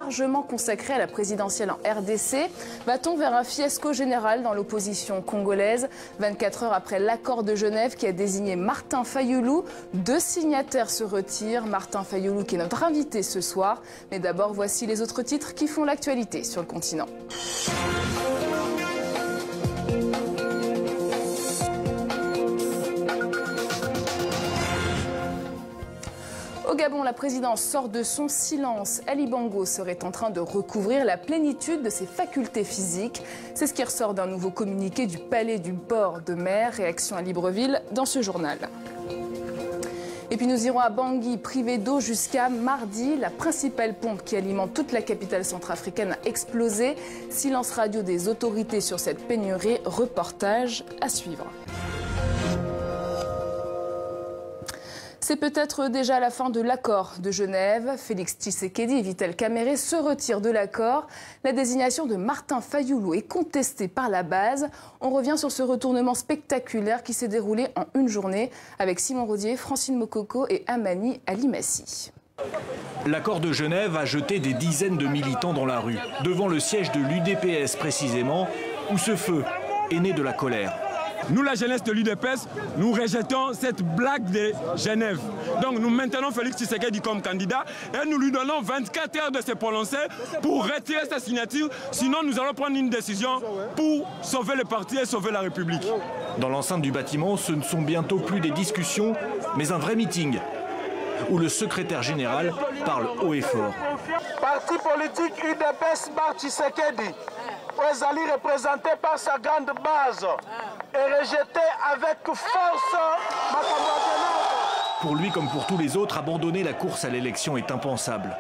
Largement consacré à la présidentielle en RDC. Va-t-on vers un fiasco général dans l'opposition congolaise 24 heures après l'accord de Genève qui a désigné Martin Fayulu, 2 signataires se retirent. Martin Fayulu qui est notre invité ce soir. Mais d'abord, voici les autres titres qui font l'actualité sur le continent. Au Gabon, la présidence sort de son silence. Ali Bongo serait en train de recouvrir la plénitude de ses facultés physiques. C'est ce qui ressort d'un nouveau communiqué du palais du port de mer. Réaction à Libreville dans ce journal. Et puis nous irons à Bangui, privé d'eau jusqu'à mardi. La principale pompe qui alimente toute la capitale centrafricaine a explosé. Silence radio des autorités sur cette pénurie. Reportage à suivre. C'est peut-être déjà la fin de l'accord de Genève. Félix Tshisekedi et Vital Kamerhe se retirent de l'accord. La désignation de Martin Fayulu est contestée par la base. On revient sur ce retournement spectaculaire qui s'est déroulé en une journée avec Simon Rodier, Francine Mokoko et Amani Alimassi. L'accord de Genève a jeté des dizaines de militants dans la rue, devant le siège de l'UDPS précisément, où ce feu est né de la colère. Nous, la jeunesse de l'UDPS, nous rejetons cette blague de Genève. Donc nous maintenons Félix Tshisekedi comme candidat et nous lui donnons 24 heures de se prononcer pour retirer sa signature. Sinon, nous allons prendre une décision pour sauver le parti et sauver la République. Dans l'enceinte du bâtiment, ce ne sont bientôt plus des discussions, mais un vrai meeting, où le secrétaire général parle haut et fort. Parti politique UDPS par Tshisekedi, Ouezali représenté par sa grande base et rejeté avec force Pour lui comme pour tous les autres, abandonner la course à l'élection est impensable.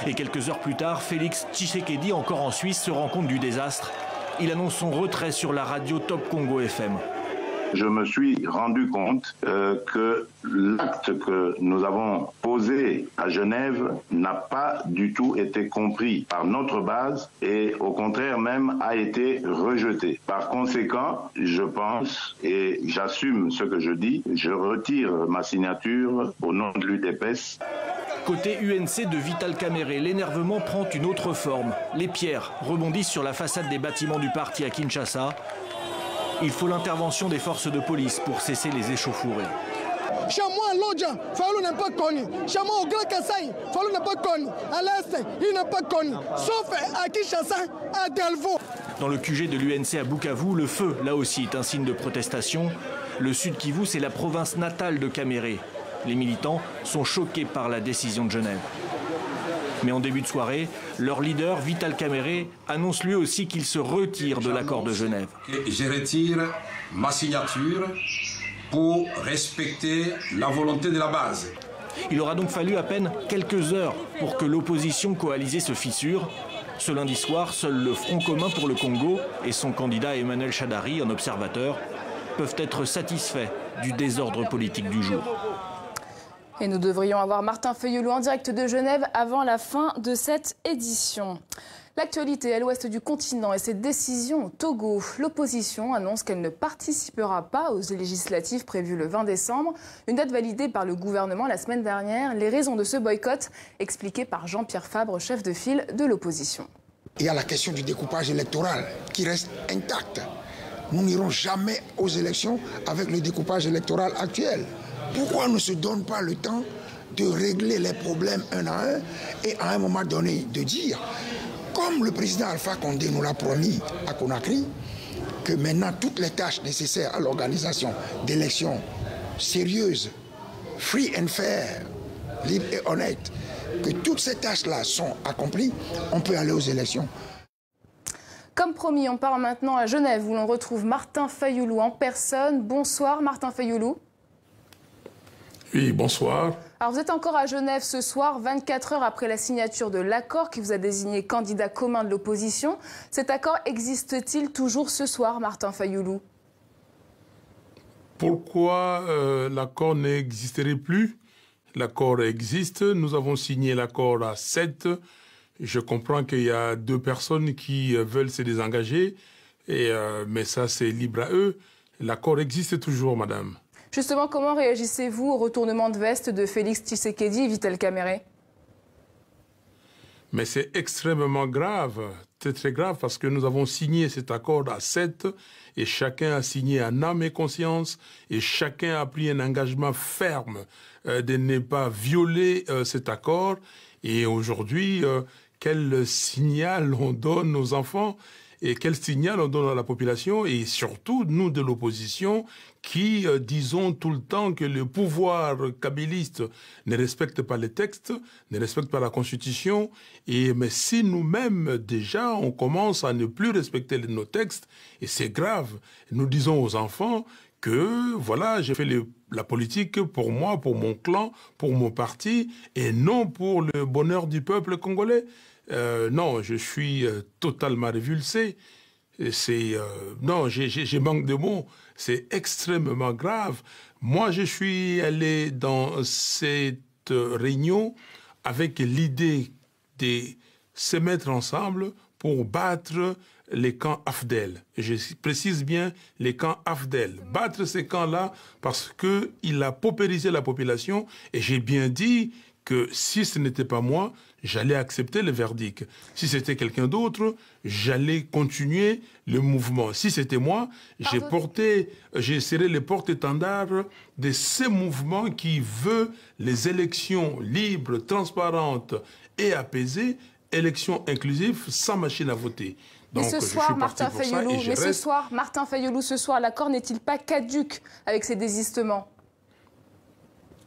Et quelques heures plus tard, Félix Tshisekedi, encore en Suisse, se rend compte du désastre. Il annonce son retrait sur la radio Top Congo FM. Je me suis rendu compte que l'acte que nous avons posé à Genève n'a pas du tout été compris par notre base et au contraire même a été rejeté. Par conséquent, je pense et j'assume ce que je dis, je retire ma signature au nom de l'UDPS. Côté UNC de Vital Kamerhe, l'énervement prend une autre forme. Les pierres rebondissent sur la façade des bâtiments du parti à Kinshasa. Il faut l'intervention des forces de police pour cesser les échauffourées. Chez moi, à Lodja, Fayulu n'est pas connu. Chez moi, au Grand Kassai, Fayulu n'est pas connu. À l'Est, il n'est pas connu. Sauf à Kinshasa, à Delvaux. Dans le QG de l'UNC à Bukavu, le feu, là aussi, est un signe de protestation. Le Sud Kivu, c'est la province natale de Kamerhe. Les militants sont choqués par la décision de Genève. Mais en début de soirée, leur leader, Vital Kamerhe, annonce lui aussi qu'il se retire de l'accord de Genève. Je retire ma signature pour respecter la volonté de la base. Il aura donc fallu à peine quelques heures pour que l'opposition coalisée se fissure. Ce lundi soir, seul le Front commun pour le Congo et son candidat Emmanuel Shadari, un observateur, peuvent être satisfaits du désordre politique du jour. Et nous devrions avoir Martin Fayulu en direct de Genève avant la fin de cette édition. L'actualité à l'ouest du continent et ses décisions au Togo. L'opposition annonce qu'elle ne participera pas aux législatives prévues le 20 décembre, une date validée par le gouvernement la semaine dernière. Les raisons de ce boycott expliquées par Jean-Pierre Fabre, chef de file de l'opposition. Il y a la question du découpage électoral qui reste intacte. Nous n'irons jamais aux élections avec le découpage électoral actuel. Pourquoi on ne se donne pas le temps de régler les problèmes un à un et à un moment donné de dire, comme le président Alpha Condé nous l'a promis à Conakry, que maintenant toutes les tâches nécessaires à l'organisation d'élections sérieuses, free and fair, libres et honnêtes, que toutes ces tâches-là sont accomplies, on peut aller aux élections. Comme promis, on part maintenant à Genève où l'on retrouve Martin Fayulu en personne. Bonsoir Martin Fayulu. Oui, bonsoir. Alors vous êtes encore à Genève ce soir, 24 heures après la signature de l'accord qui vous a désigné candidat commun de l'opposition. Cet accord existe-t-il toujours ce soir, Martin Fayulu? Pourquoi l'accord n'existerait plus? L'accord existe, nous avons signé l'accord à 7. Je comprends qu'il y a 2 personnes qui veulent se désengager, mais ça c'est libre à eux. L'accord existe toujours, madame. Justement, comment réagissez-vous au retournement de veste de Félix Tshisekedi et Vital Kamerhe? Mais c'est extrêmement grave, très très grave, parce que nous avons signé cet accord à 7 et chacun a signé en âme et conscience et chacun a pris un engagement ferme de ne pas violer cet accord. Et aujourd'hui, quel signal on donne aux enfants et quel signal on donne à la population et surtout nous de l'opposition qui disons tout le temps que le pouvoir kabyliste ne respecte pas les textes, ne respecte pas la Constitution. Mais si nous-mêmes déjà on commence à ne plus respecter nos textes, et c'est grave, nous disons aux enfants que voilà, j'ai fait la politique pour moi, pour mon clan, pour mon parti, et non pour le bonheur du peuple congolais. Non, je suis totalement révulsé. Non, j'ai manque de mots. C'est extrêmement grave. Moi, je suis allé dans cette réunion avec l'idée de se mettre ensemble pour battre les camps AFDEL. Je précise bien les camps AFDEL. Battre ces camps-là parce qu'il a paupérisé la population. Et j'ai bien dit que si ce n'était pas moi, j'allais accepter le verdict. Si c'était quelqu'un d'autre, j'allais continuer le mouvement. Si c'était moi, j'ai serré les porte-étendards de ce mouvement qui veut les élections libres, transparentes et apaisées, élections inclusives sans machine à voter. Donc, ce soir, Martin Fayulu, ce soir, l'accord n'est-il pas caduc avec ces désistements?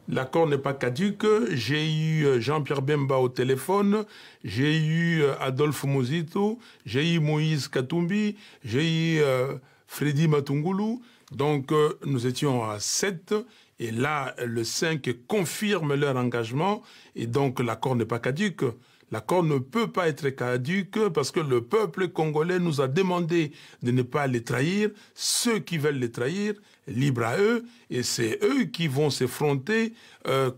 L'accord n'est pas caduc. J'ai eu Jean-Pierre Bemba au téléphone, j'ai eu Adolphe Mozito, j'ai eu Moïse Katumbi, j'ai eu Freddy Matungulu. Donc nous étions à 7 et là le 5 confirme leur engagement et donc l'accord n'est pas caduc. L'accord ne peut pas être caduc parce que le peuple congolais nous a demandé de ne pas les trahir. Ceux qui veulent les trahir, libre à eux, et c'est eux qui vont s'effronter, à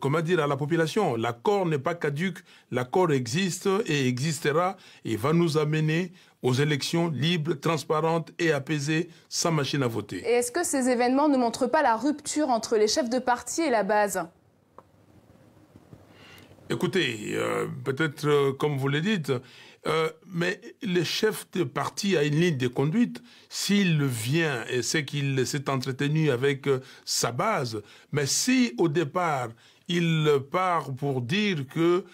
la population. L'accord n'est pas caduc, l'accord existe et existera et va nous amener aux élections libres, transparentes et apaisées, sans machine à voter. Et est-ce que ces événements ne montrent pas la rupture entre les chefs de parti et la base ? Écoutez, peut-être comme vous le dites, mais le chef de parti a une ligne de conduite. S'il vient et c'est qu'il s'est entretenu avec sa base, mais si au départ il part pour dire que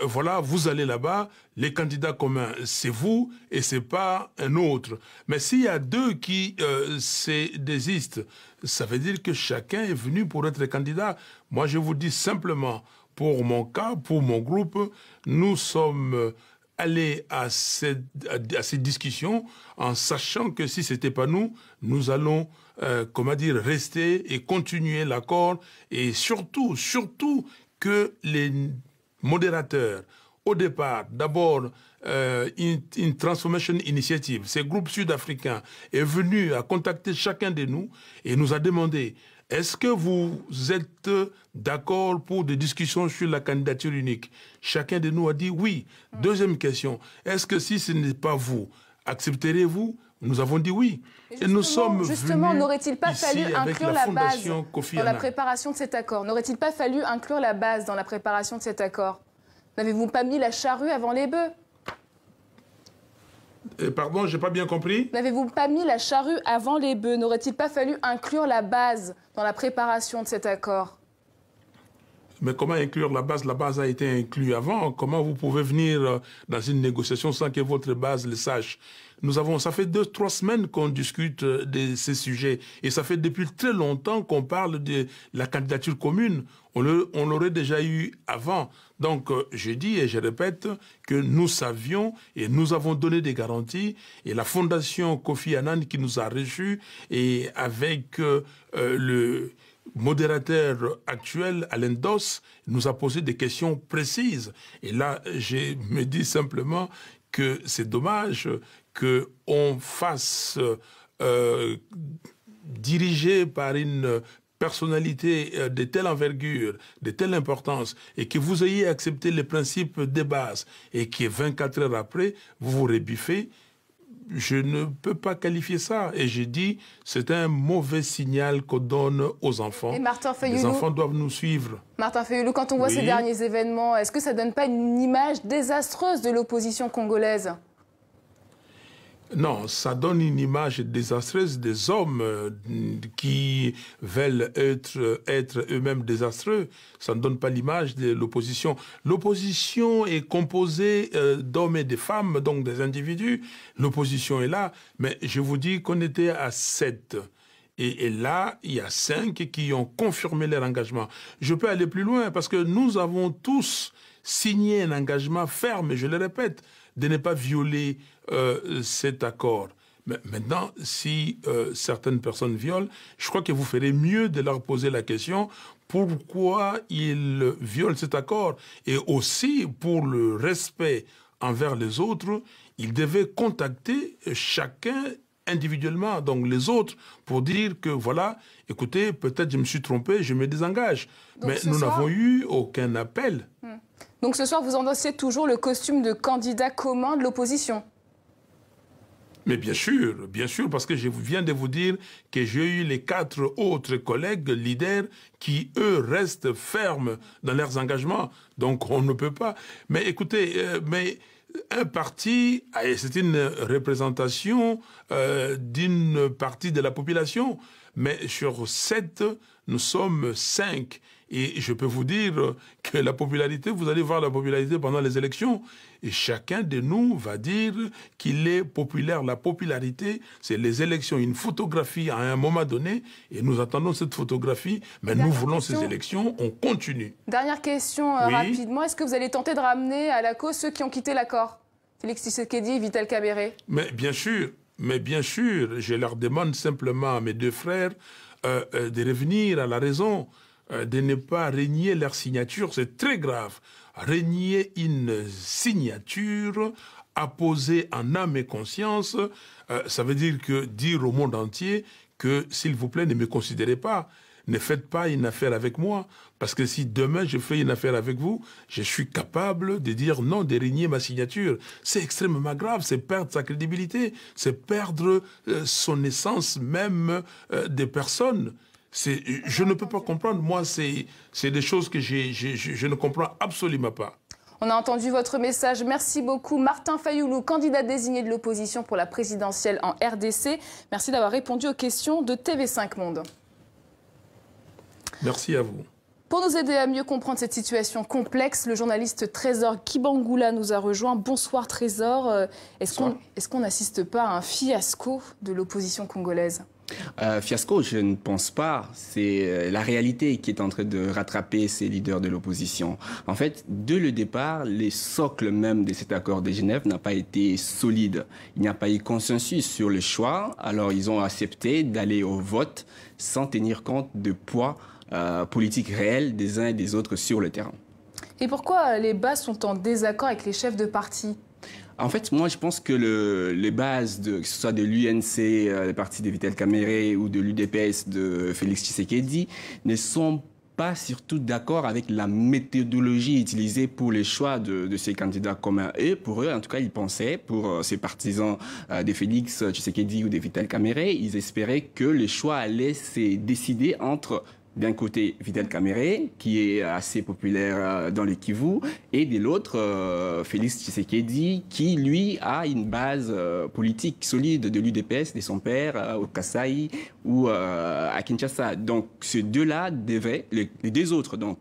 voilà, vous allez là-bas, les candidats communs, c'est vous et c'est pas un autre. Mais s'il y a deux qui se désistent, ça veut dire que chacun est venu pour être candidat. Moi, je vous dis simplement, pour mon cas, pour mon groupe, nous sommes allés à ces discussions en sachant que si c'était pas nous, nous allons, rester et continuer l'accord et surtout que les modérateurs, au départ, d'abord, une Transformation Initiative, ce groupe sud-africain est venu à contacter chacun de nous et nous a demandé: est-ce que vous êtes d'accord pour des discussions sur la candidature unique? Chacun de nous a dit oui. Deuxième question, est-ce que si ce n'est pas vous, accepterez-vous? Nous avons dit oui. Et nous sommes justement, venus n'aurait-il pas fallu inclure la base dans la préparation de cet accord? N'aurait-il pas fallu inclure la base dans la préparation de cet accord? N'avez-vous pas mis la charrue avant les bœufs? Pardon, j'ai pas bien compris. N'avez-vous pas mis la charrue avant les bœufs? N'aurait-il pas fallu inclure la base dans la préparation de cet accord? Mais comment inclure la base? La base a été inclue avant. Comment vous pouvez venir dans une négociation sans que votre base le sache? Ça fait 2-3 semaines qu'on discute de ces sujets. Et ça fait depuis très longtemps qu'on parle de la candidature commune. On l'aurait déjà eu avant. Donc, je dis et je répète que nous savions et nous avons donné des garanties. Et la fondation Kofi Annan qui nous a reçus et avec le modérateur actuel, Alain Dos, nous a posé des questions précises. Et là, je me dis simplement que c'est dommage qu'on fasse diriger par une personnalité de telle envergure, de telle importance, et que vous ayez accepté les principes de base, et que 24 heures après, vous vous rebiffez. je ne peux pas qualifier ça. Et j'ai dit, c'est un mauvais signal qu'on donne aux enfants. Et Martin Fayulu, les enfants doivent nous suivre. Martin Fayulu, quand on voit ces derniers événements, est-ce que ça ne donne pas une image désastreuse de l'opposition congolaise ? Non, ça donne une image désastreuse des hommes qui veulent être eux-mêmes désastreux. Ça ne donne pas l'image de l'opposition. L'opposition est composée d'hommes et de femmes, donc des individus. L'opposition est là, mais je vous dis qu'on était à 7. Et là, il y a 5 qui ont confirmé leur engagement. Je peux aller plus loin parce que nous avons tous signé un engagement ferme, et je le répète, de ne pas violer cet accord. Mais maintenant, si certaines personnes violent, je crois que vous ferez mieux de leur poser la question pourquoi ils violent cet accord. Et aussi, pour le respect envers les autres, ils devaient contacter chacun individuellement, donc les autres, pour dire que voilà, écoutez, peut-être je me suis trompé, je me désengage. Donc, mais nous n'avons eu aucun appel. Donc ce soir, vous endossez toujours le costume de candidat commun de l'opposition? Mais bien sûr, parce que je viens de vous dire que j'ai eu les 4 autres collègues leaders qui, eux, restent fermes dans leurs engagements. Donc on ne peut pas. Mais écoutez, un parti, c'est une représentation d'une partie de la population. Mais sur 7, nous sommes 5. Et je peux vous dire que la popularité, vous allez voir la popularité pendant les élections. Et chacun de nous va dire qu'il est populaire. La popularité, c'est les élections, une photographie à un moment donné. Et nous attendons cette photographie. Mais nous voulons ces élections, on continue. Dernière question rapidement. Est-ce que vous allez tenter de ramener à la cause ceux qui ont quitté l'accord? Félix Tshisekedi et Vital Kamerhe. Mais bien sûr, je leur demande simplement à mes 2 frères de revenir à la raison. De ne pas régner leur signature, c'est très grave. Régner une signature apposée en âme et conscience, ça veut dire que dire au monde entier que, s'il vous plaît, ne me considérez pas, ne faites pas une affaire avec moi, parce que si demain je fais une affaire avec vous, je suis capable de dire non, de régner ma signature. C'est extrêmement grave, c'est perdre sa crédibilité, c'est perdre son essence même des personnes. Je ne peux pas comprendre. Moi, c'est des choses que je ne comprends absolument pas. On a entendu votre message. Merci beaucoup. Martin Fayulu, candidat désigné de l'opposition pour la présidentielle en RDC. Merci d'avoir répondu aux questions de TV5 Monde. Merci à vous. Pour nous aider à mieux comprendre cette situation complexe, le journaliste Trésor Kibangula nous a rejoint. Bonsoir Trésor. Est-ce qu'on n'assiste pas à un fiasco de l'opposition congolaise ? Fiasco, je ne pense pas. C'est la réalité qui est en train de rattraper ces leaders de l'opposition. En fait, dès le départ, les socles même de cet accord de Genève n'ont pas été solides. Il n'y a pas eu consensus sur le choix. Alors, ils ont accepté d'aller au vote sans tenir compte du poids politique réel des uns et des autres sur le terrain. Et pourquoi les bas sont en désaccord avec les chefs de parti ? En fait, moi, je pense que les bases, que ce soit de l'UNC, le parti de Vital Kamerhe, ou de l'UDPS de Félix Tshisekedi, ne sont pas surtout d'accord avec la méthodologie utilisée pour les choix de ces candidats communs. Et pour eux, en tout cas, ils pensaient, pour ces partisans de Félix Tshisekedi ou de Vital Kamerhe, ils espéraient que les choix allaient se décider entre... d'un côté, Vital Kamerhe, qui est assez populaire dans le Kivu, et de l'autre, Félix Tshisekedi, qui, lui, a une base politique solide de l'UDPS, de son père, au Kasai ou à Kinshasa. Donc, ces deux-là devaient, les deux autres, donc,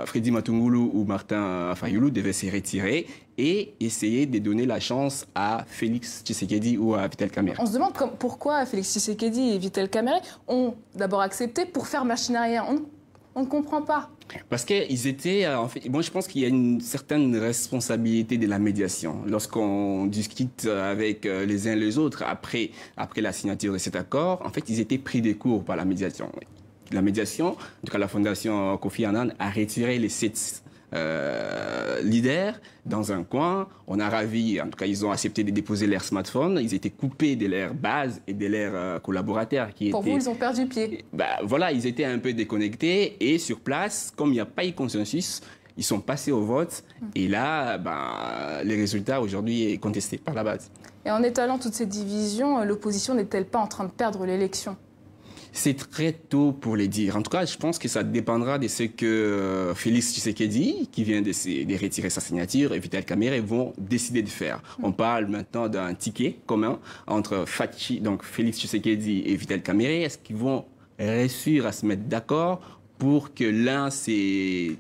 Freddy Matungulu ou Martin Fayulu, devaient se retirer et essayer de donner la chance à Félix Tshisekedi ou à Vital Kamerhe. On se demande pourquoi Félix Tshisekedi et Vital Kamerhe ont d'abord accepté pour faire machine arrière. On ne comprend pas. Parce qu'ils étaient... en fait, moi, je pense qu'il y a une certaine responsabilité de la médiation. Lorsqu'on discute avec les uns les autres après la signature de cet accord, en fait, ils étaient pris de court par la médiation. La médiation, en tout cas la fondation Kofi Annan, a retiré les 7 leaders dans un coin. On a ravi, en tout cas, ils ont accepté de déposer leur smartphone. Ils étaient coupés de leur base et de leurs collaborateurs. Pour vous, ils ont perdu pied. Voilà, ils étaient un peu déconnectés. Et sur place, comme il n'y a pas eu consensus, ils sont passés au vote. Et là, les résultats aujourd'hui sont contestés par la base. Et en étalant toutes ces divisions, l'opposition n'est-elle pas en train de perdre l'élection ? C'est très tôt pour les dire. En tout cas, je pense que ça dépendra de ce que Félix Tshisekedi, qui vient de retirer sa signature, et Vital Kamerhe vont décider de faire. On parle maintenant d'un ticket commun entre Félix Tshisekedi et Vital Kamerhe. Est-ce qu'ils vont réussir à se mettre d'accord pour que l'un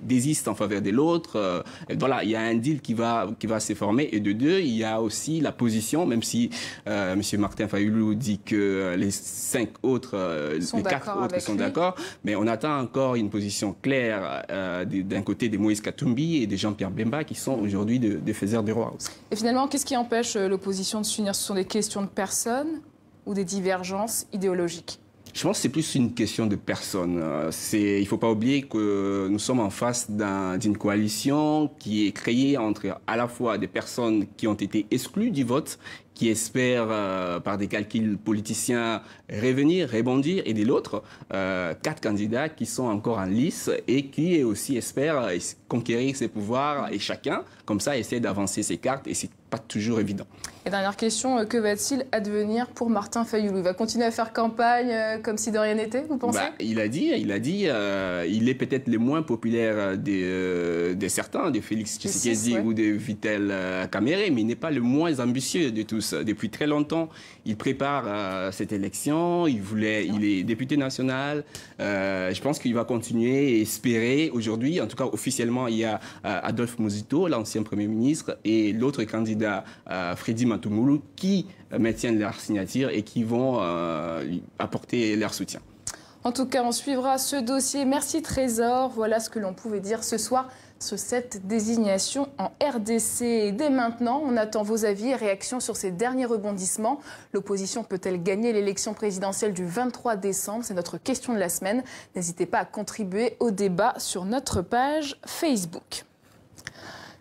désiste en faveur de l'autre? Voilà, il y a un deal qui va se former. Et de deux, il y a aussi la position, même si M. Martin Fayulu dit que les 4 autres sont d'accord, mais on attend encore une position claire d'un côté de Moïse Katumbi et de Jean-Pierre Bemba, qui sont aujourd'hui des faiseurs de roi. Et finalement, qu'est-ce qui empêche l'opposition de s'unir? Ce sont des questions de personnes ou des divergences idéologiques? Je pense que c'est plus une question de personnes. Il ne faut pas oublier que nous sommes en face d'une coalition qui est créée entre à la fois des personnes qui ont été exclues du vote, qui espèrent, par des calculs politiciens, rebondir, et de l'autre, 4 candidats qui sont encore en lice et qui aussi espèrent conquérir ses pouvoirs, et chacun, comme ça, essaie d'avancer ses cartes, et c'est pas toujours évident. Et dernière question, que va-t-il advenir pour Martin Fayulu? Il va continuer à faire campagne comme si de rien n'était, vous pensez? Il a dit, il est peut-être le moins populaire de certains, de Félix Tshisekedi ou de Vital Kamerhe, mais il n'est pas le moins ambitieux de tous. Depuis très longtemps, il prépare cette élection, il est député national. Je pense qu'il va continuer et espérer. Aujourd'hui, en tout cas officiellement, il y a Adolphe Muzito, l'ancien Premier ministre, et l'autre candidat, Freddy Matumulu, qui maintiennent leur signature et qui vont apporter leur soutien. En tout cas, on suivra ce dossier. Merci Trésor. Voilà ce que l'on pouvait dire ce soir sur cette désignation en RDC. Et dès maintenant, on attend vos avis et réactions sur ces derniers rebondissements. L'opposition peut-elle gagner l'élection présidentielle du 23 décembre? C'est notre question de la semaine. N'hésitez pas à contribuer au débat sur notre page Facebook.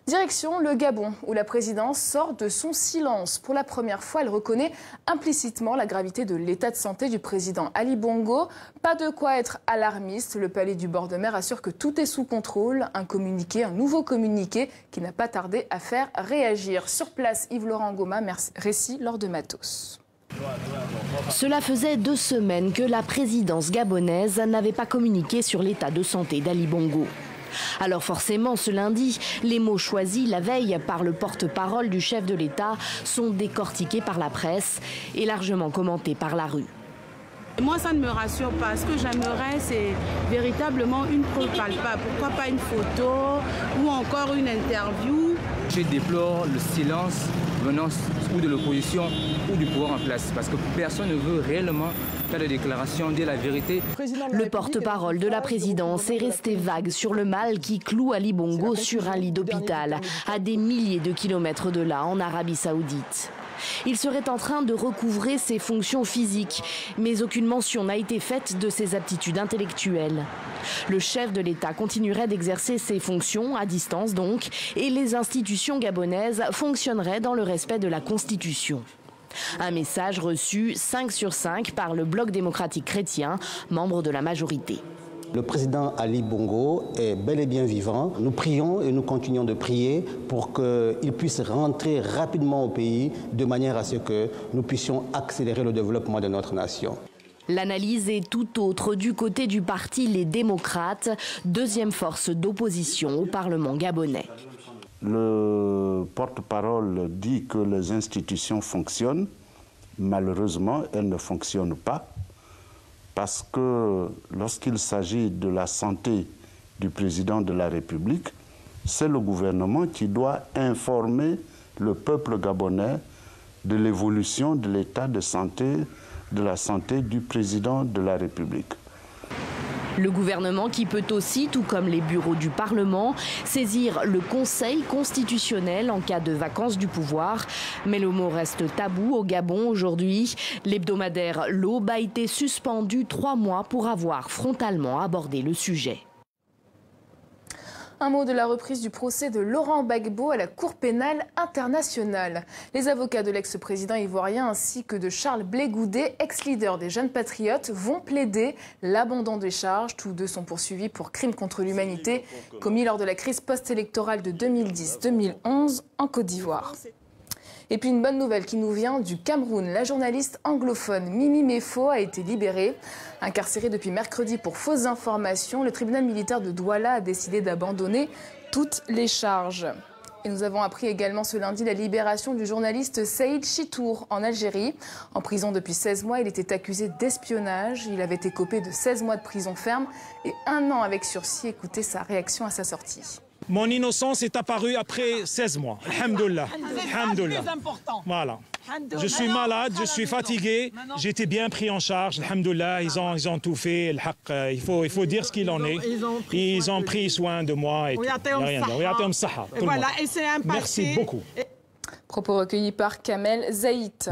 Direction le Gabon, où la présidence sort de son silence. Pour la première fois, elle reconnaît implicitement la gravité de l'état de santé du président Ali Bongo. Pas de quoi être alarmiste. Le palais du bord de mer assure que tout est sous contrôle. Un nouveau communiqué qui n'a pas tardé à faire réagir. Sur place, Yves-Laurent Goma, récit lors de Matos. Cela faisait 2 semaines que la présidence gabonaise n'avait pas communiqué sur l'état de santé d'Ali Bongo. Alors forcément, ce lundi, les mots choisis la veille par le porte-parole du chef de l'État sont décortiqués par la presse et largement commentés par la rue. Moi, ça ne me rassure pas. Ce que j'aimerais, c'est véritablement une preuve palpable. Pourquoi pas une photo ou encore une interview? Je déplore le silence venant ou de l'opposition ou du pouvoir en place, parce que personne ne veut réellement faire de déclaration, dire la vérité. Le porte-parole de la présidence est resté vague sur le mal qui cloue Ali Bongo sur un lit d'hôpital, à des milliers de kilomètres de là, en Arabie Saoudite. Il serait en train de recouvrer ses fonctions physiques, mais aucune mention n'a été faite de ses aptitudes intellectuelles. Le chef de l'État continuerait d'exercer ses fonctions, à distance donc, et les institutions gabonaises fonctionneraient dans le respect de la Constitution. Un message reçu 5 sur 5 par le Bloc démocratique chrétien, membre de la majorité. Le président Ali Bongo est bel et bien vivant. Nous prions et nous continuons de prier pour qu'il puisse rentrer rapidement au pays de manière à ce que nous puissions accélérer le développement de notre nation. L'analyse est tout autre du côté du parti Les Démocrates, deuxième force d'opposition au Parlement gabonais. Le porte-parole dit que les institutions fonctionnent. Malheureusement, elles ne fonctionnent pas. Parce que lorsqu'il s'agit de la santé du président de la République, c'est le gouvernement qui doit informer le peuple gabonais de l'évolution de l'état de la santé du président de la République. Le gouvernement qui peut aussi, tout comme les bureaux du Parlement, saisir le Conseil constitutionnel en cas de vacance du pouvoir. Mais le mot reste tabou au Gabon aujourd'hui. L'hebdomadaire L'Aube a été suspendu 3 mois pour avoir frontalement abordé le sujet. Un mot de la reprise du procès de Laurent Gbagbo à la Cour pénale internationale. Les avocats de l'ex-président ivoirien ainsi que de Charles Blé Goudé, ex-leader des Jeunes Patriotes, vont plaider l'abandon des charges. Tous deux sont poursuivis pour crimes contre l'humanité commis lors de la crise post-électorale de 2010-2011 en Côte d'Ivoire. Et puis une bonne nouvelle qui nous vient du Cameroun. La journaliste anglophone Mimi Mefo a été libérée. Incarcérée depuis mercredi pour fausses informations, le tribunal militaire de Douala a décidé d'abandonner toutes les charges. Et nous avons appris également ce lundi la libération du journaliste Saïd Chitour en Algérie. En prison depuis 16 mois, il était accusé d'espionnage. Il avait écopé de 16 mois de prison ferme et 1 an avec sursis. Écoutez sa réaction à sa sortie. Mon innocence est apparue après 16 mois. Alhamdoulilah. Alhamdoulilah. Voilà. Je suis malade, je suis fatigué. J'ai été bien pris en charge. Alhamdoulilah, ils ont tout fait. Il faut dire ce qu'il en est. Ils ont pris soin de moi. Et voilà, et c'est un merci beaucoup. Propos recueillis par Kamel Zaït.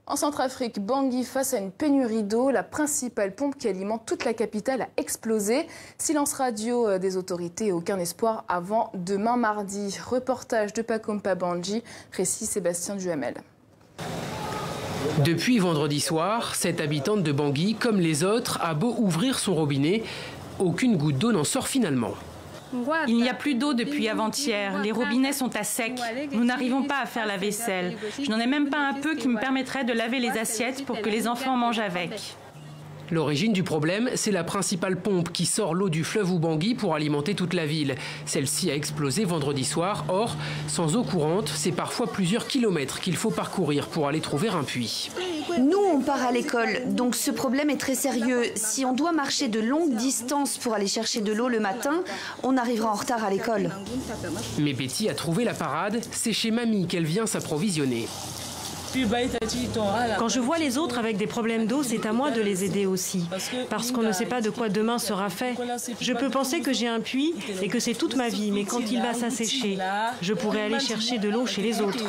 En Centrafrique, Bangui face à une pénurie d'eau. La principale pompe qui alimente toute la capitale a explosé. Silence radio des autorités et aucun espoir avant demain mardi. Reportage de Pakompa Bandji, récit Sébastien Duhamel. Depuis vendredi soir, cette habitante de Bangui, comme les autres, a beau ouvrir son robinet, aucune goutte d'eau n'en sort finalement. Il n'y a plus d'eau depuis avant-hier. Les robinets sont à sec. Nous n'arrivons pas à faire la vaisselle. Je n'en ai même pas un peu qui me permettrait de laver les assiettes pour que les enfants mangent avec. L'origine du problème, c'est la principale pompe qui sort l'eau du fleuve Ubangui pour alimenter toute la ville. Celle-ci a explosé vendredi soir. Or, sans eau courante, c'est parfois plusieurs kilomètres qu'il faut parcourir pour aller trouver un puits. Nous, on part à l'école, donc ce problème est très sérieux. Si on doit marcher de longues distances pour aller chercher de l'eau le matin, on arrivera en retard à l'école. Mais Betty a trouvé la parade, c'est chez Mamie qu'elle vient s'approvisionner. Quand je vois les autres avec des problèmes d'eau, c'est à moi de les aider aussi. Parce qu'on ne sait pas de quoi demain sera fait. Je peux penser que j'ai un puits et que c'est toute ma vie, mais quand il va s'assécher, je pourrai aller chercher de l'eau chez les autres.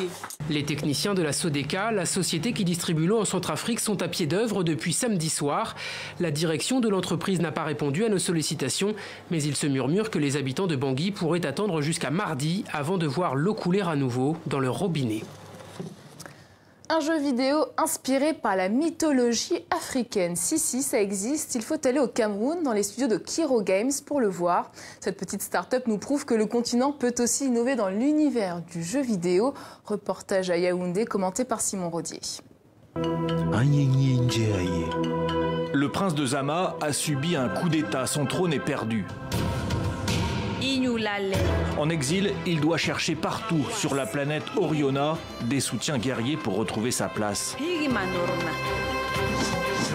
Les techniciens de la Sodeka, la société qui distribue l'eau en Centrafrique, sont à pied d'œuvre depuis samedi soir. La direction de l'entreprise n'a pas répondu à nos sollicitations, mais il se murmure que les habitants de Bangui pourraient attendre jusqu'à mardi avant de voir l'eau couler à nouveau dans leur robinet. Un jeu vidéo inspiré par la mythologie africaine. Si, ça existe. Il faut aller au Cameroun, dans les studios de Kiro Games, pour le voir. Cette petite start-up nous prouve que le continent peut aussi innover dans l'univers du jeu vidéo. Reportage à Yaoundé, commenté par Simon Rodier. Le prince de Zama a subi un coup d'État. Son trône est perdu. En exil, il doit chercher partout sur la planète Oriona des soutiens guerriers pour retrouver sa place.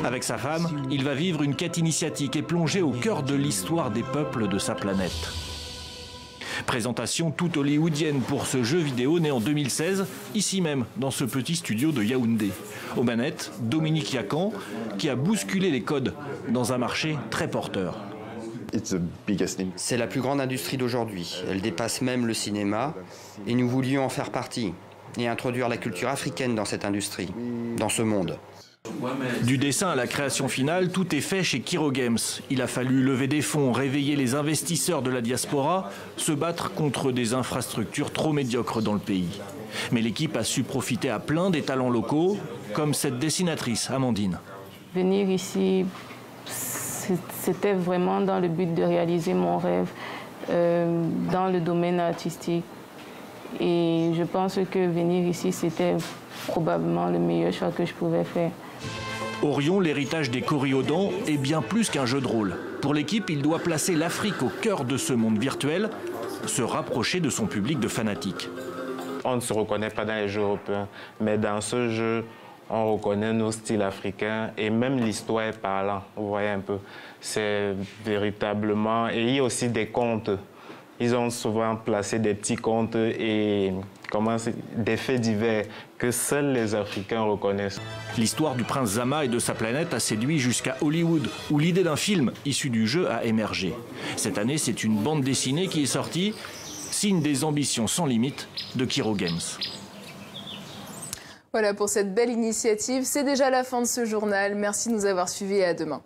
Avec sa femme, il va vivre une quête initiatique et plonger au cœur de l'histoire des peuples de sa planète. Présentation toute hollywoodienne pour ce jeu vidéo né en 2016, ici même, dans ce petit studio de Yaoundé. Aux manettes, Dominique Yacan, qui a bousculé les codes dans un marché très porteur. C'est la plus grande industrie d'aujourd'hui. Elle dépasse même le cinéma et nous voulions en faire partie et introduire la culture africaine dans cette industrie, dans ce monde. Du dessin à la création finale, tout est fait chez Kiro Games. Il a fallu lever des fonds, réveiller les investisseurs de la diaspora, se battre contre des infrastructures trop médiocres dans le pays. Mais l'équipe a su profiter à plein des talents locaux, comme cette dessinatrice, Amandine. Venir ici, c'était vraiment dans le but de réaliser mon rêve dans le domaine artistique. Et je pense que venir ici, c'était probablement le meilleur choix que je pouvais faire. Orion, l'héritage des Coriodan, est bien plus qu'un jeu de rôle. Pour l'équipe, il doit placer l'Afrique au cœur de ce monde virtuel, se rapprocher de son public de fanatiques. On ne se reconnaît pas dans les jeux européens, mais dans ce jeu, on reconnaît nos styles africains et même l'histoire est parlant. Vous voyez un peu, c'est véritablement... Et il y a aussi des contes. Ils ont souvent placé des petits contes et des faits divers que seuls les Africains reconnaissent. L'histoire du prince Zama et de sa planète a séduit jusqu'à Hollywood, où l'idée d'un film issu du jeu a émergé. Cette année, c'est une bande dessinée qui est sortie, signe des ambitions sans limite de Kiro Games. Voilà pour cette belle initiative. C'est déjà la fin de ce journal. Merci de nous avoir suivis et à demain.